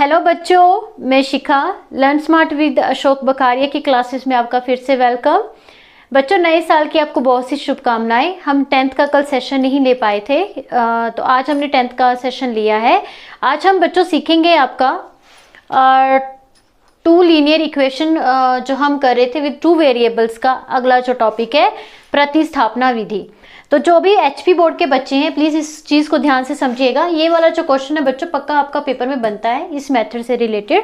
Hello बच्चों, मैं शिखा learn smart with Ashok बकारिया की क्लासेस में आपका फिर से वेलकम। बच्चों, नए साल की आपको बहुत सी शुभकामनाएं। हम 10th का कल सेशन नहीं ले पाए थे, तो आज हमने 10th का सेशन लिया है। आज हम बच्चों सीखेंगे आपका टू लीनियर इक्वेशन जो हम कर रहे थे विद टू वेरिएबल्स का अगला जो टॉपिक है प्रतिस्थापना विधि। तो जो भी एचपी बोर्ड के बच्चे हैं प्लीज़ इस चीज़ को ध्यान से समझिएगा। ये वाला जो क्वेश्चन है बच्चों पक्का आपका पेपर में बनता है इस मेथड से रिलेटेड,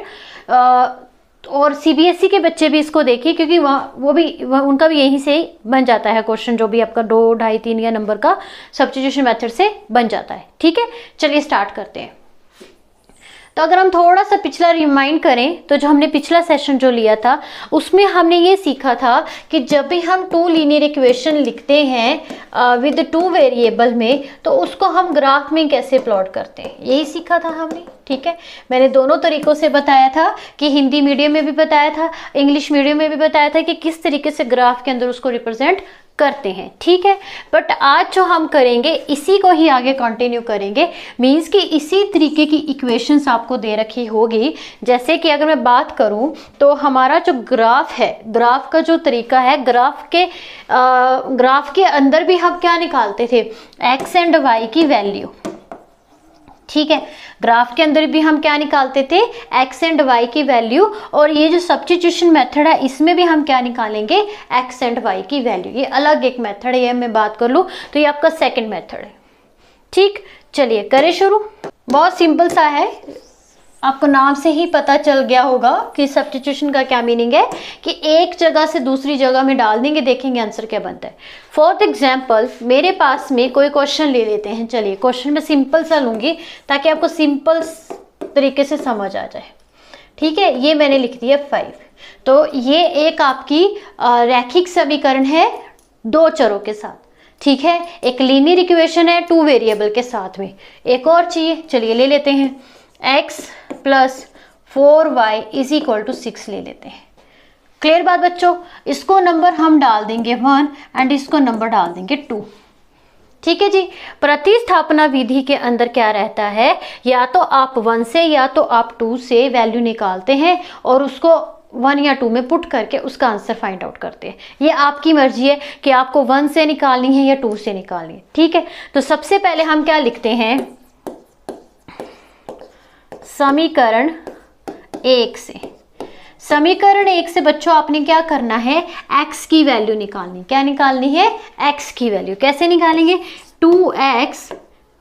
और सीबीएसई के बच्चे भी इसको देखिए क्योंकि उनका भी यहीं से बन जाता है क्वेश्चन, जो भी आपका 2, 2.5, 3 या नंबर का सब्स्टिट्यूशन मेथड से बन जाता है। ठीक है, चलिए स्टार्ट करते हैं। तो अगर हम थोड़ा सा पिछला रिमाइंड करें तो जो हमने पिछला सेशन जो लिया था उसमें हमने ये सीखा था कि जब भी हम टू लीनियर इक्वेशन लिखते हैं विद टू वेरिएबल में तो उसको हम ग्राफ में कैसे प्लॉट करते हैं, यही सीखा था हमने। ठीक है, मैंने दोनों तरीकों से बताया था कि हिंदी मीडियम में भी बताया था, इंग्लिश मीडियम में भी बताया था कि किस तरीके से ग्राफ के अंदर उसको रिप्रेजेंट करते हैं। ठीक है, बट आज जो हम करेंगे इसी को ही आगे कंटिन्यू करेंगे। मींस कि इसी तरीके की इक्वेशंस आपको दे रखी होगी। जैसे कि अगर मैं बात करूं तो हमारा जो ग्राफ है, ग्राफ का जो तरीका है, ग्राफ के अंदर भी हम क्या निकालते थे, एक्स एंड वाई की वैल्यू। ठीक है, ग्राफ के अंदर भी हम क्या निकालते थे, एक्स एंड वाई की वैल्यू। और ये जो सब्स्टिट्यूशन मेथड है इसमें भी हम क्या निकालेंगे, एक्स एंड वाई की वैल्यू। ये अलग एक मेथड है, ये मैं बात कर लूँ तो ये आपका सेकंड मेथड है। ठीक, चलिए करें शुरू। बहुत सिंपल सा है, आपको नाम से ही पता चल गया होगा कि सब्स्टिट्यूशन का क्या मीनिंग है कि एक जगह से दूसरी जगह में डाल देंगे, देखेंगे आंसर क्या बनता है। फॉर एग्जाम्पल मेरे पास में कोई क्वेश्चन ले लेते हैं। चलिए क्वेश्चन में सिंपल सा लूंगी ताकि आपको सिंपल तरीके से समझ आ जाए। ठीक है, ये मैंने लिख दिया 5। तो ये एक आपकी रैखिक समीकरण है दो चरों के साथ। ठीक है, एक लीनियर इक्वेशन है टू वेरिएबल के साथ में। एक और चाहिए, चलिए ले लेते हैं x plus 4y is equal to 6 ले लेते हैं। क्लियर बात बच्चों, इसको नंबर हम डाल देंगे 1 एंड इसको नंबर डाल देंगे 2। ठीक है जी, प्रतिस्थापना विधि के अंदर क्या रहता है, या तो आप 1 से या तो आप 2 से वैल्यू निकालते हैं और उसको 1 या 2 में पुट करके उसका आंसर फाइंड आउट करते हैं। ये आपकी मर्जी है कि आपको 1 से निकालनी है या 2 से निकालनी है। ठीक है, तो सबसे पहले हम क्या लिखते हैं, समीकरण 1 से। समीकरण 1 से बच्चों आपने क्या करना है, x की वैल्यू निकालनी। क्या निकालनी है, x की वैल्यू। कैसे निकालेंगे, 2x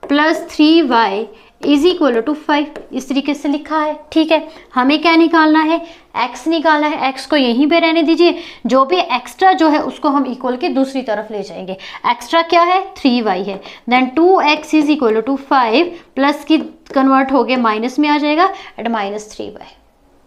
plus 3y is equal to 5, इस तरीके से लिखा है। ठीक है, हमें क्या निकालना है, x निकालना है। x को यहीं पे रहने दीजिए, जो भी एक्स्ट्रा जो है उसको हम इक्वल के दूसरी तरफ ले जाएंगे। एक्स्ट्रा क्या है, 3y है। Then 2x is equal to 5 plus की कन्वर्ट हो गया माइनस में आ जाएगा एंड माइनस 3y।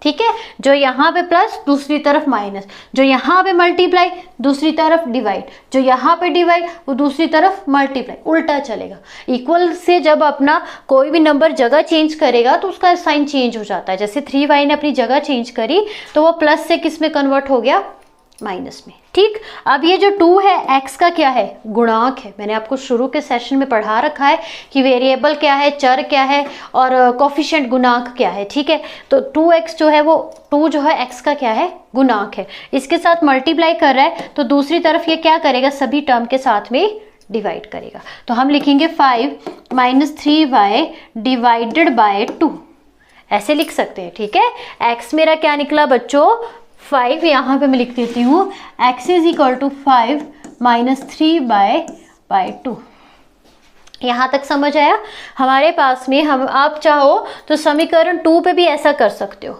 ठीक है, जो यहाँ पे प्लस दूसरी तरफ माइनस, जो यहाँ पे मल्टीप्लाई दूसरी तरफ डिवाइड, जो यहाँ पे डिवाइड वो दूसरी तरफ मल्टीप्लाई, उल्टा चलेगा। इक्वल से जब अपना कोई भी नंबर जगह चेंज करेगा तो उसका साइन चेंज हो जाता है। जैसे 3y ने अपनी जगह चेंज करी तो वो प्लस से किस में कन्वर्ट हो गया, माइनस में। ठीक, अब ये जो 2 है x का क्या है, गुणांक है। मैंने आपको शुरू के सेशन में पढ़ा रखा है कि वेरिएबल क्या है, चर क्या है और कोफिशिएंट गुणांक क्या है। ठीक है, तो 2x जो है वो 2 जो है x का क्या है, गुणांक है। इसके साथ मल्टीप्लाई कर रहा है तो दूसरी तरफ ये क्या करेगा, सभी टर्म के साथ में डिवाइड करेगा। तो हम लिखेंगे 5 माइनस 3y डिवाइडेड बाय 2, ऐसे लिख सकते हैं। ठीक है, x मेरा क्या निकला बच्चों, 5। यहाँ पे मैं लिख देती हूँ x is equal to 5 minus 3/2। यहाँ तक समझ आया हमारे पास में। हम आप चाहो तो समीकरण 2 पे भी ऐसा कर सकते हो,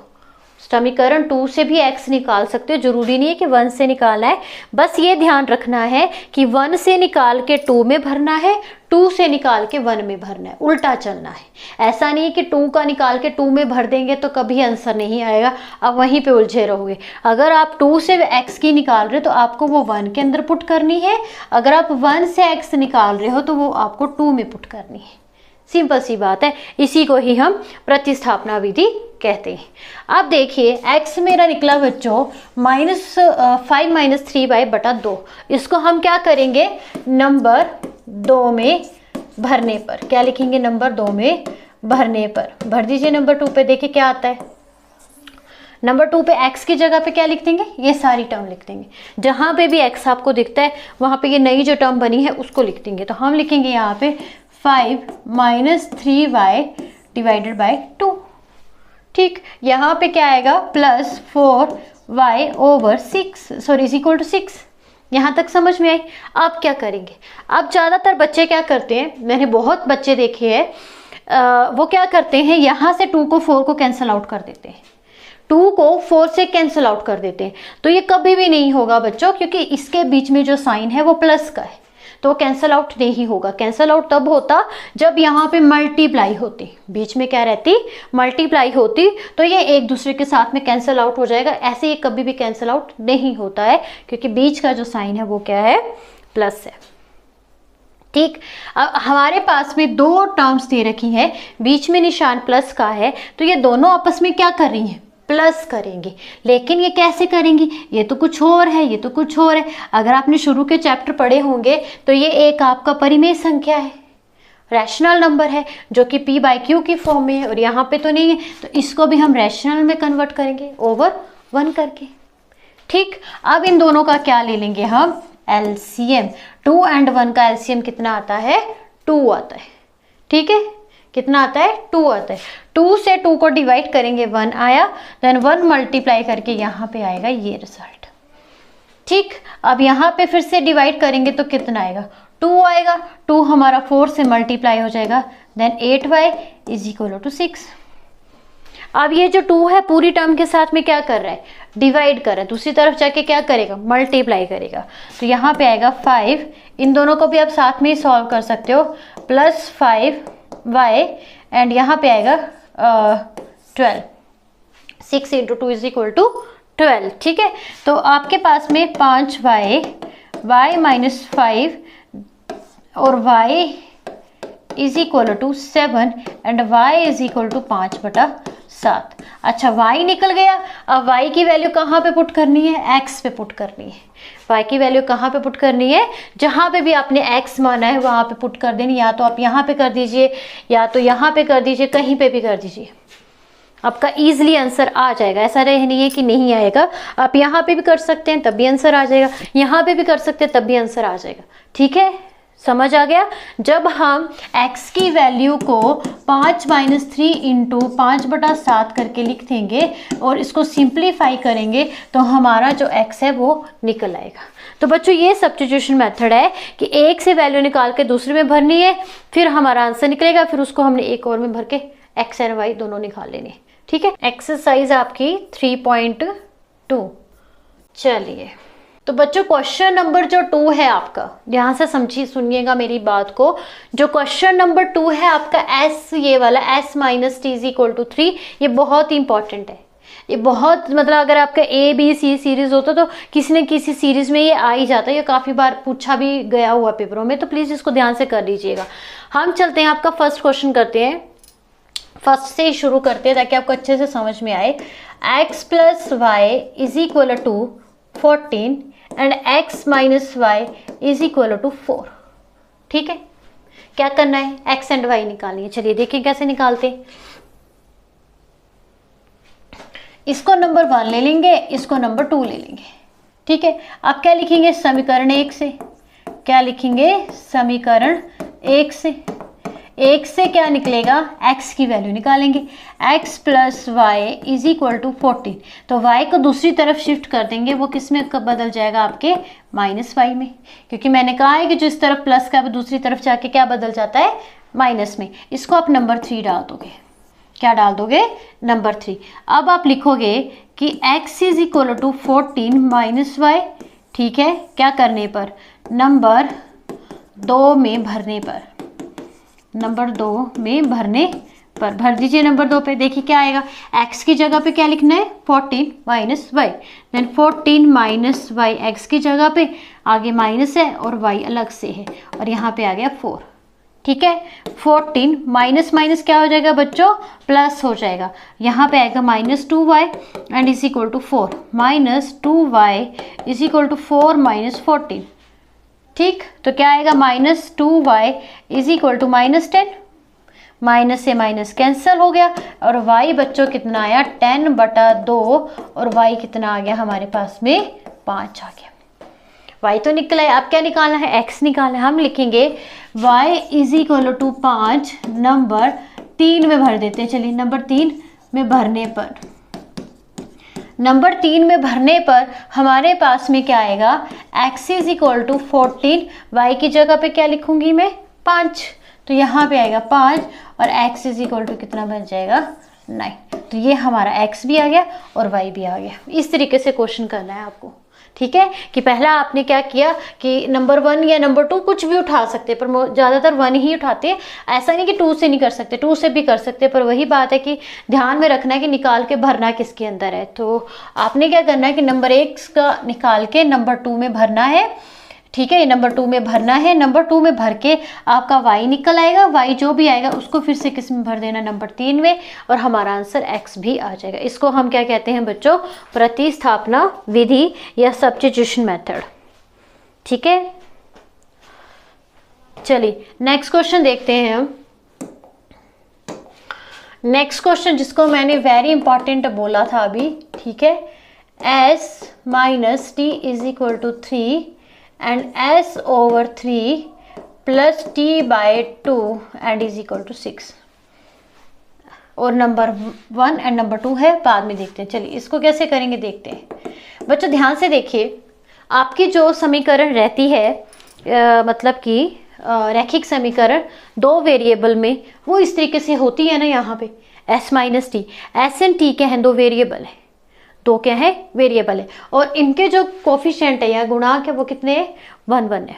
समीकरण 2 से भी x निकाल सकते हो। जरूरी नहीं है कि 1 से निकालना है, बस ये ध्यान रखना है कि 1 से निकाल के 2 में भरना है, 2 से निकाल के 1 में भरना है, उल्टा चलना है। ऐसा नहीं है कि 2 का निकाल के 2 में भर देंगे तो कभी आंसर नहीं आएगा, अब वहीं पे उलझे रहोगे। अगर आप 2 से x की निकाल रहे हो तो आपको वो 1 के अंदर पुट करनी है, अगर आप 1 से x निकाल रहे हो तो वो आपको 2 में पुट करनी है। सिंपल सी बात है, इसी को ही हम प्रतिस्थापना विधि कहते हैं। अब देखिए x मेरा निकला बच्चों -5 माइनस 3/2। इसको हम क्या करेंगे, नंबर 2 में भरने पर क्या लिखेंगे, नंबर 2 में भरने पर। भर दीजिए नंबर 2 पे, देखिए क्या आता है। नंबर 2 पे x की जगह पे क्या लिख देंगे, ये सारी टर्म लिख देंगे। जहाँ पे भी x आपको दिखता है वहाँ पे ये नई जो टर्म बनी है उसको लिख देंगे। तो हम लिखेंगे यहाँ पे 5 - 3y डिवाइडेड बाय 2। ठीक, यहाँ पे क्या आएगा +4y over 6 sorry is equal to 6। यहाँ तक समझ में आई। अब क्या करेंगे, अब ज़्यादातर बच्चे क्या करते हैं, मैंने बहुत बच्चे देखे हैं, वो क्या करते हैं यहाँ से 2 को 4 को कैंसिल आउट कर देते हैं, 2 को 4 से कैंसिल आउट कर देते हैं। तो ये कभी भी नहीं होगा बच्चों, क्योंकि इसके बीच में जो साइन है वो प्लस का है, तो कैंसिल आउट नहीं होगा। कैंसिल आउट तब होता जब यहाँ पे मल्टीप्लाई होती, बीच में क्या रहती, मल्टीप्लाई होती, तो ये एक दूसरे के साथ में कैंसिल आउट हो जाएगा। ऐसे ये कभी भी कैंसिल आउट नहीं होता है, क्योंकि बीच का जो साइन है वो क्या है, प्लस है। ठीक, अब हमारे पास में 2 टर्म्स दे रखी हैं, बीच में निशान प्लस का है, तो ये दोनों आपस में क्या कर रही हैं, प्लस करेंगे। लेकिन ये कैसे करेंगी, ये तो कुछ और है, ये तो कुछ और है। अगर आपने शुरू के चैप्टर पढ़े होंगे तो ये एक आपका परिमेय संख्या है, रैशनल नंबर है, जो कि p/q की फॉर्म में है, और यहाँ पे तो नहीं है, तो इसको भी हम रैशनल में कन्वर्ट करेंगे ओवर 1 करके। ठीक, अब इन दोनों का क्या ले लेंगे हम, एलसीएम। 2 और 1 का एलसीएम कितना आता है, 2 आता है। ठीक है, कितना आता है, 2 आता है। 2 से 2 को डिवाइड करेंगे, 1 आया, देन 1 मल्टीप्लाई करके यहाँ पे आएगा ये रिजल्ट। ठीक, अब यहाँ पे फिर से डिवाइड करेंगे तो कितना आएगा, 2 आएगा। 2 हमारा 4 से मल्टीप्लाई हो जाएगा, then 8y is equal to 6। अब ये जो 2 है पूरी टर्म के साथ में क्या कर रहा है, डिवाइड कर रहा है, दूसरी तरफ जाके क्या करेगा, मल्टीप्लाई करेगा। तो यहाँ पे आएगा 5, इन दोनों को भी आप साथ में ही सॉल्व कर सकते हो, +5y एंड यहाँ पे आएगा 12। 6 × 2 इज इक्वल टू 12। ठीक है, तो आपके पास में 5y, y - 5 और y is equal to 7 and y is equal to 5/7। अच्छा, y निकल गया। अब y की वैल्यू कहाँ पे पुट करनी है, x पे पुट करनी है। y की वैल्यू कहाँ पे पुट करनी है, जहाँ पे भी आपने x माना है वहाँ पे पुट कर देनी। या तो आप यहाँ पे कर दीजिए, या तो यहाँ पे कर दीजिए, कहीं पे भी कर दीजिए, आपका ईजिली आंसर आ जाएगा। ऐसा नहीं है कि नहीं आएगा, आप यहाँ पे भी कर सकते हैं तब भी आंसर आ जाएगा, यहाँ पे भी कर सकते हैं तब भी आंसर आ जाएगा। ठीक है, समझ आ गया। जब हम x की वैल्यू को 5 - 3 × 5/7 करके लिख देंगे और इसको सिंप्लीफाई करेंगे तो हमारा जो x है वो निकल आएगा। तो बच्चों ये सब्स्टिट्यूशन मेथड है कि एक से वैल्यू निकाल के दूसरे में भरनी है, फिर हमारा आंसर निकलेगा, फिर उसको हमने एक और में भर के x और y दोनों निकाल लेने। ठीक है, एक्सरसाइज आपकी 3.2। चलिए, तो बच्चों क्वेश्चन नंबर जो 2 है आपका, ध्यान से समझिए, सुनिएगा मेरी बात को। जो क्वेश्चन नंबर 2 है आपका s, ये वाला s - t = 3, ये बहुत इंपॉर्टेंट है। ये बहुत, मतलब अगर आपका ABC सीरीज होता तो किसी न किसी सीरीज में ये आ ही जाता है, ये काफ़ी बार पूछा भी गया हुआ पेपरों में, तो प्लीज़ इसको ध्यान से कर लीजिएगा। हम चलते हैं, आपका फर्स्ट क्वेश्चन करते हैं, फर्स्ट से ही शुरू करते हैं ताकि आपको अच्छे से समझ में आए। x + y is equal to 14 and x - y is equal to 4। ठीक है, क्या करना है, x एंड y निकालनी है। चलिए देखिए कैसे निकालते हैं। इसको नंबर 1 ले लेंगे, इसको नंबर 2 ले लेंगे। ठीक है, अब क्या लिखेंगे, समीकरण 1 से। क्या लिखेंगे, समीकरण 1 से। 1 से क्या निकलेगा, x की वैल्यू निकालेंगे, x + y is equal to 14। तो y को दूसरी तरफ शिफ्ट कर देंगे, वो किस में कब बदल जाएगा, आपके -y में, क्योंकि मैंने कहा है कि जो इस तरफ प्लस का दूसरी तरफ जाके क्या बदल जाता है, माइनस में। इसको आप नंबर 3 डाल दोगे। क्या डाल दोगे, नंबर 3। अब आप लिखोगे कि x is equal to 14 - y। ठीक है, क्या करने पर, नंबर 2 में भरने पर, नंबर 2 में भरने पर भर दीजिए। नंबर 2 पे देखिए क्या आएगा, x की जगह पे क्या लिखना है, 14 - y, देन 14 - y x की जगह पे, आगे माइनस है और y अलग से है, और यहाँ पे आ गया 4। ठीक है, 14 माइनस माइनस क्या हो जाएगा बच्चों, प्लस हो जाएगा। यहाँ पे आएगा -2y and is equal to 4, -2y is equal to 4 - 14। ठीक, तो क्या आएगा, -2y is equal to -10, minus से माइनस कैंसिल हो गया और y बच्चों कितना आया 10/2 और y कितना आ गया हमारे पास में 5 आ गया। y तो निकला है, अब क्या निकालना है, x निकालना है। हम लिखेंगे y is equal to 5 number 3 में भर देते हैं। चलिए नंबर 3 में भरने पर हमारे पास में क्या आएगा, x is equal to 14, y की जगह पे क्या लिखूंगी मैं 5, तो यहाँ पे आएगा 5 और x इज इक्वल टू कितना बन जाएगा 9। तो ये हमारा x भी आ गया और y भी आ गया। इस तरीके से क्वेश्चन करना है आपको, ठीक है। कि पहला आपने क्या किया कि नंबर 1 या नंबर 2 कुछ भी उठा सकते हैं, पर ज़्यादातर 1 ही उठाते हैं। ऐसा नहीं कि 2 से नहीं कर सकते, 2 से भी कर सकते हैं, पर वही बात है कि ध्यान में रखना है कि निकाल के भरना किसके अंदर है। तो आपने क्या करना है कि नंबर 1 का निकाल के नंबर 2 में भरना है, ठीक है। ये नंबर 2 में भरना है, नंबर 2 में भर के आपका y निकल आएगा, y जो भी आएगा उसको फिर से किस में भर देना, नंबर 3 में, और हमारा आंसर x भी आ जाएगा। इसको हम क्या कहते हैं बच्चों, प्रतिस्थापना विधि या सब्स्टिट्यूशन मेथड, ठीक है। चलिए नेक्स्ट क्वेश्चन देखते हैं हम। नेक्स्ट क्वेश्चन जिसको मैंने वेरी इंपॉर्टेंट बोला था अभी, ठीक है, s minus t is equal to 3 and s over 3 plus t by 2 and is equal to 6, और नंबर 1 एंड नंबर 2 है, बाद में देखते हैं। चलिए इसको कैसे करेंगे देखते हैं। बच्चों ध्यान से देखिए, आपकी जो समीकरण रहती है मतलब कि रैखिक समीकरण 2 वेरिएबल में, वो इस तरीके से होती है ना। यहाँ पे s minus T, s and t के हैं 2 वेरिएबल है, 2 क्या है वेरिएबल है, और इनके जो कोफिशिएंट है या गुणांक है वो कितने हैं, 1 है,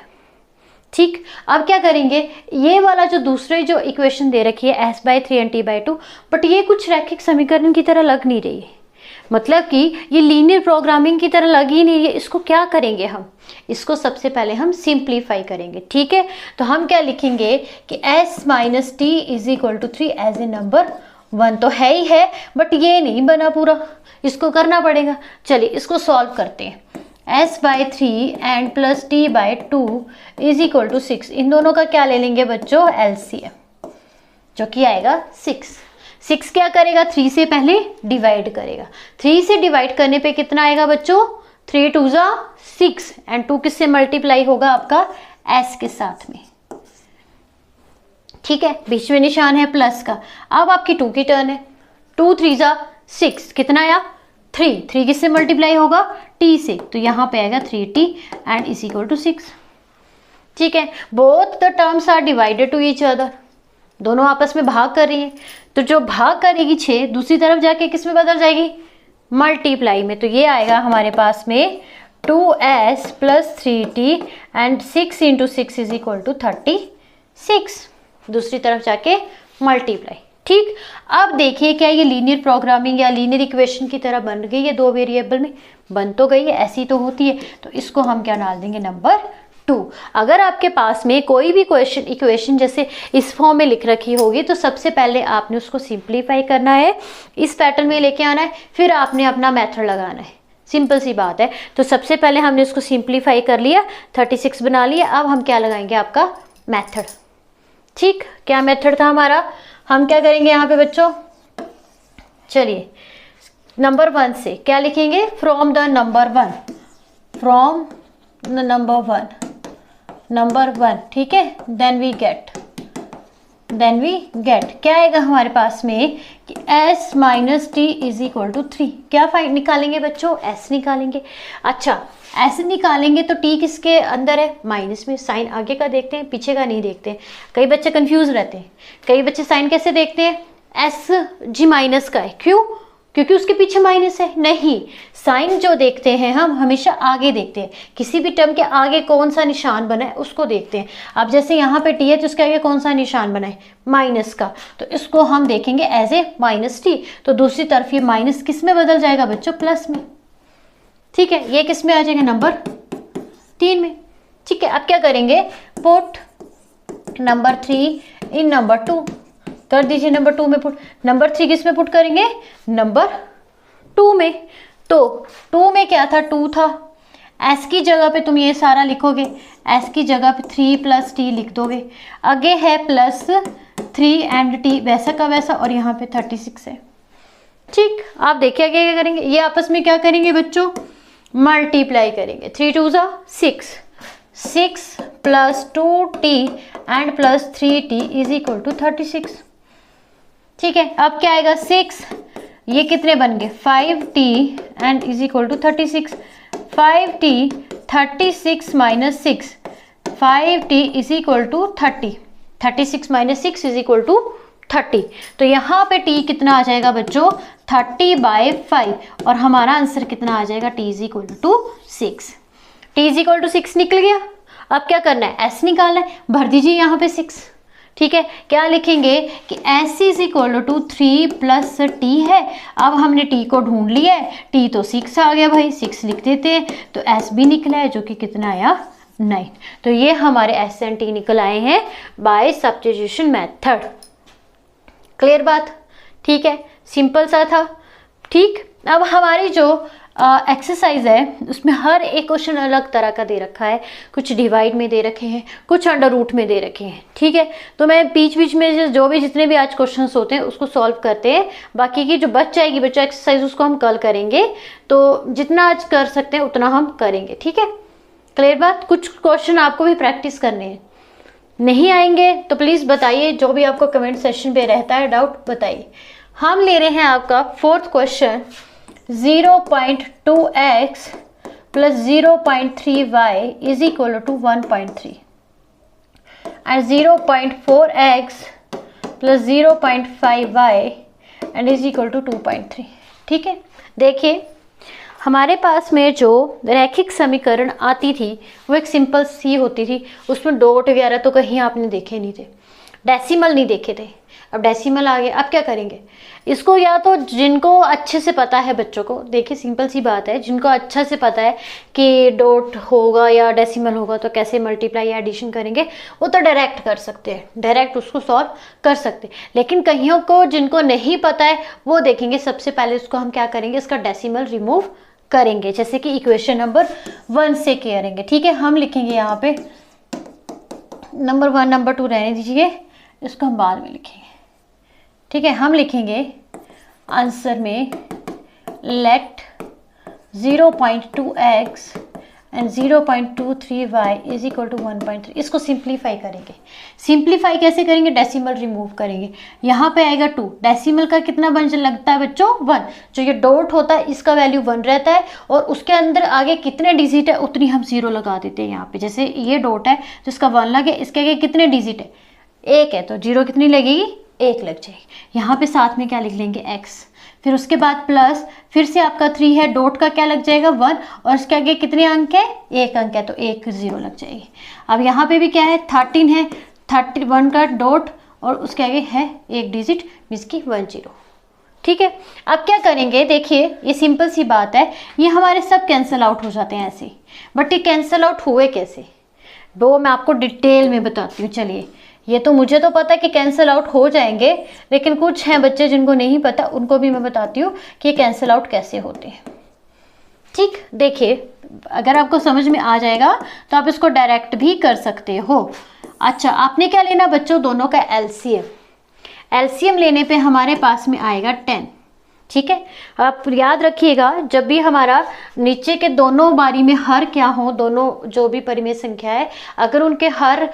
ठीक। अब क्या करेंगे, ये वाला जो दूसरे जो इक्वेशन दे रखी है s/3 एंड t/2, बट ये कुछ रैखिक समीकरण की तरह लग नहीं रही है, मतलब कि ये लीनियर प्रोग्रामिंग की तरह लग ही नहीं रही है। इसको क्या करेंगे हम, इसको सबसे पहले हम सिंप्लीफाई करेंगे, ठीक है। तो हम क्या लिखेंगे कि s minus t is equal to 3 as a number 1 तो है ही है, बट ये नहीं बना पूरा, इसको करना पड़ेगा। चलिए इसको सॉल्व करते हैं। s/3 and plus t/2 is equal to 6, इन दोनों का क्या ले लेंगे बच्चों, LCM, जो कि आएगा 6। 6 क्या करेगा, 3 से पहले डिवाइड करेगा, 3 से डिवाइड करने पे कितना आएगा बच्चों, 3 2 6 एंड 2 किससे मल्टीप्लाई होगा आपका s के साथ में, ठीक है। बीच में निशान है प्लस का। अब आपकी 2 की टर्न है, 2 3 6, कितना आया 3, 3 किससे मल्टीप्लाई होगा, t से, तो यहाँ पे आएगा 3t and is equal to 6, ठीक है। Both the terms are divided to each other, दोनों आपस में भाग कर रही है, तो जो भाग करेगी 6 दूसरी तरफ जाके किस में बदल जाएगी, मल्टीप्लाई में। तो ये आएगा हमारे पास में 2s plus 3t and 6 into 6 is equal to 36, दूसरी तरफ जाके मल्टीप्लाई, ठीक। अब देखिए क्या ये लीनियर प्रोग्रामिंग या लीनियर इक्वेशन की तरह बन गई है, 2 वेरिएबल में बन तो गई है, ऐसी तो होती है। तो इसको हम क्या डाल देंगे, नंबर 2। अगर आपके पास में कोई भी इक्वेशन जैसे इस फॉर्म में लिख रखी होगी, तो सबसे पहले आपने उसको सिंप्लीफाई करना है, इस पैटर्न में लेके आना है, फिर आपने अपना मेथड लगाना है, सिंपल सी बात है। तो सबसे पहले हमने उसको सिंप्लीफाई कर लिया, 36 बना लिया। अब हम क्या लगाएंगे, आपका मेथड, ठीक। क्या मेथड था हमारा, हम क्या करेंगे यहाँ पे बच्चों, चलिए नंबर 1 से क्या लिखेंगे, from the number 1, from the number 1, ठीक है। देन वी गेट क्या आएगा हमारे पास में कि s minus t is equal to 3, क्या फाइंड निकालेंगे बच्चों, s निकालेंगे। अच्छा s निकालेंगे तो t किसके अंदर है, माइनस में। साइन आगे का देखते हैं, पीछे का नहीं देखते हैं, कई बच्चे कंफ्यूज रहते हैं। कई बच्चे साइन कैसे देखते हैं, s जी माइनस का है, क्यों, क्योंकि उसके पीछे माइनस है, नहीं। साइन जो देखते हैं हम हमेशा आगे देखते हैं, किसी भी टर्म के आगे कौन सा निशान बना है उसको देखते हैं। अब जैसे यहाँ पे टी है तो उसके आगे कौन सा निशान बना है, माइनस का, तो इसको हम देखेंगे एज ए माइनस टी। तो दूसरी तरफ ये माइनस किस में बदल जाएगा बच्चों, प्लस में, ठीक है। ये किस में आ जाएगा, नंबर 3 में, ठीक है। अब क्या करेंगे, पुट नंबर 3 इन नंबर 2 कर दीजिए, नंबर 2 में पुट, नंबर 3 किस में पुट करेंगे, नंबर 2 में। तो 2 में क्या था, 2 था, s की जगह पे तुम ये सारा लिखोगे, s की जगह पे 3 प्लस t लिख दोगे, आगे है प्लस 3 एंड टी वैसा का वैसा, और यहाँ पे 36 है। ठीक, आप देखिए आगे क्या करेंगे, ये आपस में क्या करेंगे बच्चों, मल्टीप्लाई करेंगे। 3 2 ज़ा 6, 6 plus 2t and plus 3t is equal to 36। ठीक है, अब क्या आएगा 6, ये कितने बन गए 5t and is equal to 36। 5t 36 minus 6, 5t is equal to 30, 36 minus 6 is equal to 30। तो यहाँ पे t कितना आ जाएगा बच्चों 30/5, और हमारा आंसर कितना आ जाएगा t is equal to 6। t is equal to 6 निकल गया। अब क्या करना है, s निकालना है, भर दीजिए यहाँ पे 6। ठीक है, क्या लिखेंगे कि s is equal to 3 plus t है। अब हमने t को ढूंढ लिया है, t तो 6 आ गया भाई, 6 लिख देते हैं, तो s भी निकला है जो कि कितना आया 9। तो ये हमारे s एंड t निकल आए हैं बाय सब्स्टिट्यूशन मेथड। क्लियर बात, ठीक है, सिंपल सा था। ठीक, अब हमारी जो एक्सरसाइज है उसमें हर एक क्वेश्चन अलग तरह का दे रखा है, कुछ डिवाइड में दे रखे हैं, कुछ अंडर रूट में दे रखे हैं। ठीक है, तो मैं बीच बीच में जो भी जितने भी आज क्वेश्चंस होते हैं उसको सॉल्व करते हैं, बाकी की जो बच जाएगी बच्चा एक्सरसाइज उसको हम कल करेंगे। तो जितना आज कर सकते हैं उतना हम करेंगे। ठीक है, क्लियर बात। कुछ क्वेश्चन आपको भी प्रैक्टिस करने हैं, नहीं आएंगे तो प्लीज़ बताइए, जो भी आपको कमेंट सेक्शन पे रहता है डाउट बताइए। हम ले रहे हैं आपका 4th question, 0.2x plus 0.3y is equal to 1.3 and 0.4x plus 0.5y and is equal to 2.3। ठीक है, देखिए हमारे पास में जो रैखिक समीकरण आती थी वो एक सिंपल सी होती थी, उसमें डॉट वगैरह तो कहीं आपने देखे नहीं थे, डेसिमल नहीं देखे थे। अब डेसिमल आ गया, अब क्या करेंगे इसको, या तो जिनको अच्छे से पता है बच्चों को, देखिए सिंपल सी बात है, जिनको अच्छा से पता है कि डॉट होगा या डेसिमल होगा तो कैसे मल्टीप्लाई या एडिशन करेंगे, वो तो डायरेक्ट कर सकते हैं, डायरेक्ट उसको सॉल्व कर सकते हैं। लेकिन कईयों को जिनको नहीं पता है वो देखेंगे, सबसे पहले उसको हम क्या करेंगे, इसका डेसिमल रिमूव करेंगे, जैसे कि इक्वेशन नंबर 1 से करेंगे। ठीक है, हम लिखेंगे यहाँ पे नंबर 1 नंबर 2 रहने दीजिए, इसको हम बाद में लिखेंगे। ठीक है, हम लिखेंगे आंसर में let 0.2x and 0.23y is equal to 1.3। इसको सिंप्लीफाई करेंगे। सिंप्लीफाई कैसे करेंगे, डेसिमल रिमूव करेंगे। यहाँ पे आएगा 2, डेसिमल का कितना बन लगता है बच्चों 1, जो ये डॉट होता है इसका वैल्यू 1 रहता है, और उसके अंदर आगे कितने डिजिट है उतनी हम 0 लगा देते हैं यहाँ पे। जैसे ये डॉट है जिसका 1 लगे, इसके आगे कितने डिजिट है 1 है, तो 0 कितनी लगेगी 1 लग जाएगी। यहाँ पे साथ में क्या लिख लेंगे x, फिर उसके बाद प्लस, फिर से आपका 3 है, डॉट का क्या लग जाएगा 1, और इसके आगे कितने अंक है 1 अंक है, तो 1 0 लग जाएगी। अब यहाँ पे भी क्या है 13 है, 31 का डॉट और उसके आगे है 1 डिजिट जिसकी 1 0। ठीक है, अब क्या करेंगे, देखिए ये सिंपल सी बात है, ये हमारे सब कैंसिल आउट हो जाते हैं ऐसे ही, बट ये कैंसिल आउट हुए कैसे वो मैं आपको डिटेल में बताती हूँ। चलिए, ये तो मुझे तो पता है कि कैंसिल आउट हो जाएंगे, लेकिन कुछ हैं बच्चे जिनको नहीं पता, उनको भी मैं बताती हूँ कि ये कैंसिल आउट कैसे होते हैं। ठीक, देखिए अगर आपको समझ में आ जाएगा तो आप इसको डायरेक्ट भी कर सकते हो। अच्छा, आपने क्या लेना बच्चों, दोनों का एलसीएम। एलसीएम लेने पे हमारे पास में आएगा 10। ठीक है, आप याद रखिएगा जब भी हमारा नीचे के दोनों बारी में हर क्या हो, दोनों जो भी परिमेय संख्या है अगर उनके हर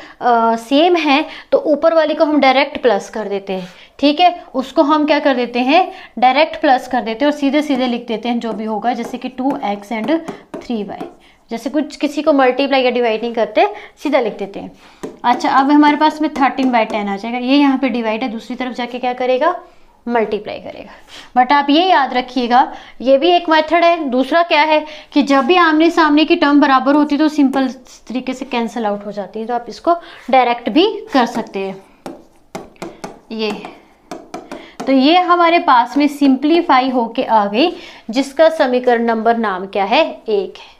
सेम है तो ऊपर वाली को हम डायरेक्ट प्लस कर देते हैं। ठीक है, उसको हम क्या कर देते हैं डायरेक्ट प्लस कर देते हैं और सीधे सीधे लिख देते हैं जो भी होगा, जैसे कि 2x एंड 3y। जैसे कुछ किसी को मल्टीप्लाई या डिवाइड नहीं करते, सीधा लिख देते हैं। अच्छा, अब हमारे पास में 13/10 आ जाएगा, ये यहाँ पे डिवाइड है, दूसरी तरफ जाके क्या करेगा मल्टीप्लाई करेगा। बट आप ये याद रखिएगा, ये भी एक मेथड है। दूसरा क्या है कि जब भी आमने सामने की टर्म बराबर होती है तो सिंपल तरीके से कैंसिल आउट हो जाती है, तो आप इसको डायरेक्ट भी कर सकते हैं। ये तो ये हमारे पास में सिंप्लीफाई होके आ गई, जिसका समीकरण नंबर नाम क्या है 1 है।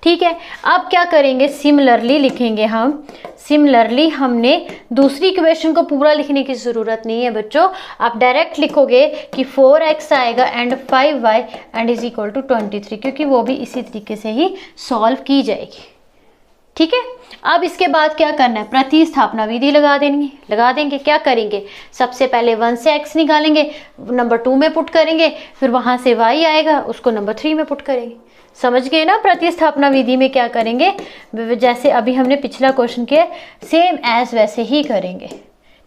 ठीक है, अब क्या करेंगे, सिमिलरली लिखेंगे हम। सिमिलरली हमने दूसरी इक्वेशन को पूरा लिखने की ज़रूरत नहीं है बच्चों, आप डायरेक्ट लिखोगे कि 4x आएगा and 5y and is equal to 23, क्योंकि वो भी इसी तरीके से ही सॉल्व की जाएगी। ठीक है। अब इसके बाद क्या करना है, प्रतिस्थापना विधि लगा देंगे। क्या करेंगे, सबसे पहले 1 से x निकालेंगे, नंबर 2 में पुट करेंगे, फिर वहां से y आएगा, उसको नंबर 3 में पुट करेंगे। समझ गए ना, प्रतिस्थापना विधि में क्या करेंगे, जैसे अभी हमने पिछला क्वेश्चन किया सेम एज वैसे ही करेंगे।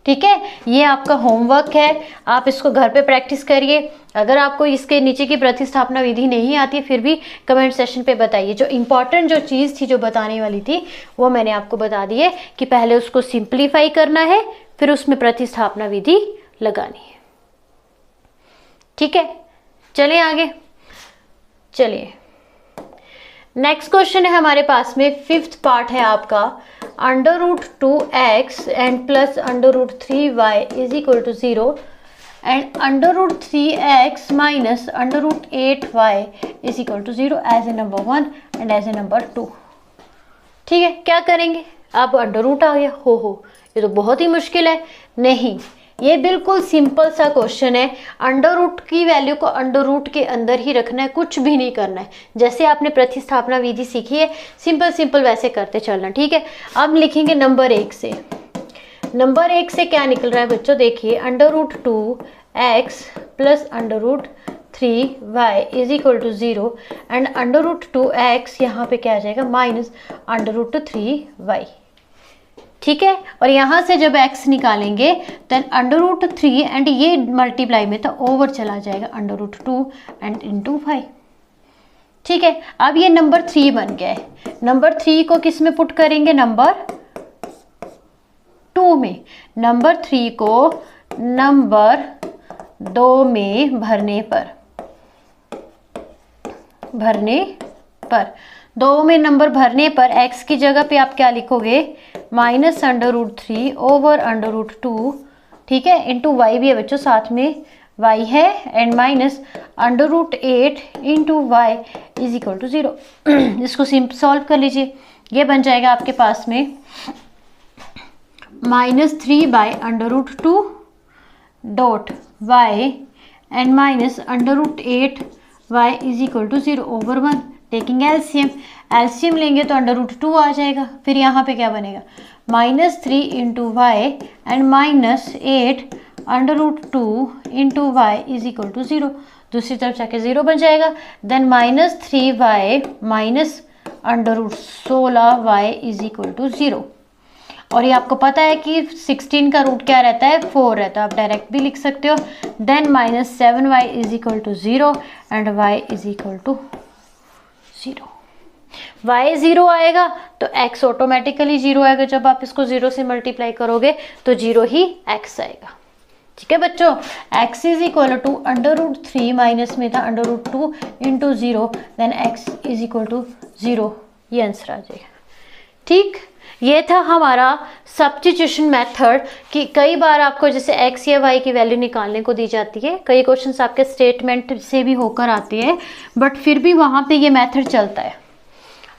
ठीक है, ये आपका होमवर्क है, आप इसको घर पे प्रैक्टिस करिए। अगर आपको इसके नीचे की प्रतिस्थापना विधि नहीं आती फिर भी कमेंट सेशन पे बताइए। जो इम्पोर्टेंट जो चीज़ थी, जो बताने वाली थी, वो मैंने आपको बता दी है कि पहले उसको सिंप्लीफाई करना है, फिर उसमें प्रतिस्थापना विधि लगानी है। ठीक है, चलिए आगे। चलिए नेक्स्ट क्वेश्चन है हमारे पास में, 5th पार्ट है आपका, √2x and plus √3y is equal to 0 and √3x minus √8y is equal to 0 as a number 1 and as a number 2। ठीक है, क्या करेंगे, अब √ आ गया, हो ये तो बहुत ही मुश्किल है। नहीं, ये बिल्कुल सिंपल सा क्वेश्चन है। √ की वैल्यू को √ के अंदर ही रखना है, कुछ भी नहीं करना है। जैसे आपने प्रतिस्थापना विधि सीखी है, सिंपल वैसे करते चलना। ठीक है, अब लिखेंगे नंबर 1 से। नंबर 1 से क्या निकल रहा है बच्चों, देखिए √2x plus √3y is equal to 0 and √2x यहाँ पे क्या आ जाएगा, माइनस √3y। ठीक है, और यहाँ से जब x निकालेंगे देन √3 एंड ये मल्टीप्लाई में तो ओवर चला जाएगा √2 एंड इंटू 5। ठीक है, अब ये नंबर 3 बन गया है। नंबर 3 को किस में पुट करेंगे, नंबर 2 में। नंबर 3 को नंबर 2 में भरने पर 2 में नंबर भरने पर x की जगह पे आप क्या लिखोगे, माइनस √3 ओवर √2। ठीक है, इंटू y भी है बच्चों, साथ में y है, and minus √8 into y is equal to 0। इसको सॉल्व कर लीजिए, ये बन जाएगा आपके पास में -3/√2 dot y and minus √8 y is equal to 0 over 1। Taking LCM लेंगे तो √2 आ जाएगा, फिर यहाँ पे क्या बनेगा, -3 into y and -8 √2 into y is equal to 0। दूसरी तरफ जाके 0 बन जाएगा। Then -3y minus √16y is equal to 0। और ये आपको पता है कि 16 का रूट क्या रहता है, 4 रहता है, आप डायरेक्ट भी लिख सकते हो। Then -7y is equal to 0 and y is equal to 0। y 0 आएगा तो x ऑटोमेटिकली 0 आएगा। जब आप इसको 0 से मल्टीप्लाई करोगे तो 0 ही x आएगा। ठीक है बच्चों, x is equal to √3 minus में था √2 into 0, then x is equal to 0, ये आंसर आ जाएगा। ठीक, ये था हमारा सब्स्टिट्यूशन मेथड कि कई बार आपको जैसे x या y की वैल्यू निकालने को दी जाती है, कई क्वेश्चंस आपके स्टेटमेंट से भी होकर आते हैं, बट फिर भी वहाँ पे ये मेथड चलता है।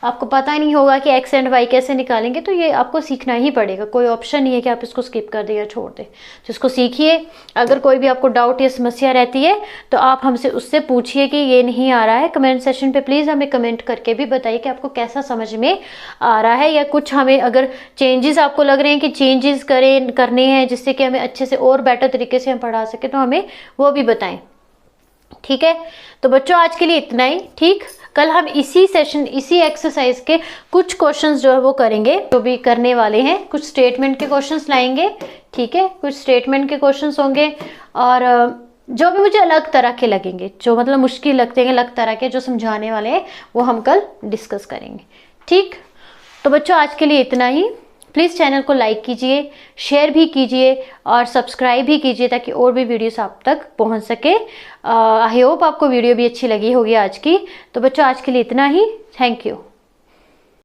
आपको पता नहीं होगा कि x एंड y कैसे निकालेंगे, तो ये आपको सीखना ही पड़ेगा। कोई ऑप्शन नहीं है कि आप इसको स्किप कर दें या छोड़ दें, तो इसको सीखिए। अगर कोई भी आपको डाउट या समस्या रहती है तो आप हमसे उससे पूछिए कि ये नहीं आ रहा है। कमेंट सेशन पे प्लीज़ हमें कमेंट करके भी बताइए कि आपको कैसा समझ में आ रहा है, या कुछ हमें अगर चेंजेस आपको लग रहे हैं कि चेंजेस करने हैं जिससे कि हमें अच्छे से और बेटर तरीके से हम पढ़ा सकें, तो हमें वो भी बताएं। ठीक है, तो बच्चों आज के लिए इतना ही। ठीक, कल हम इसी सेशन इसी एक्सरसाइज के कुछ क्वेश्चंस जो है वो करेंगे, जो भी करने वाले हैं। कुछ स्टेटमेंट के क्वेश्चंस लाएंगे, ठीक है, कुछ स्टेटमेंट के क्वेश्चंस होंगे, और जो भी मुझे अलग तरह के लगेंगे, जो मतलब मुश्किल लगते हैं अलग तरह के, जो समझाने वाले हैं, वो हम कल डिस्कस करेंगे। ठीक, तो बच्चों आज के लिए इतना ही। प्लीज़ चैनल को लाइक कीजिए, शेयर भी कीजिए और सब्सक्राइब भी कीजिए ताकि और भी वीडियोस आप तक पहुंच सके। आई होप आपको वीडियो भी अच्छी लगी होगी आज की। तो बच्चों आज के लिए इतना ही। Thank you.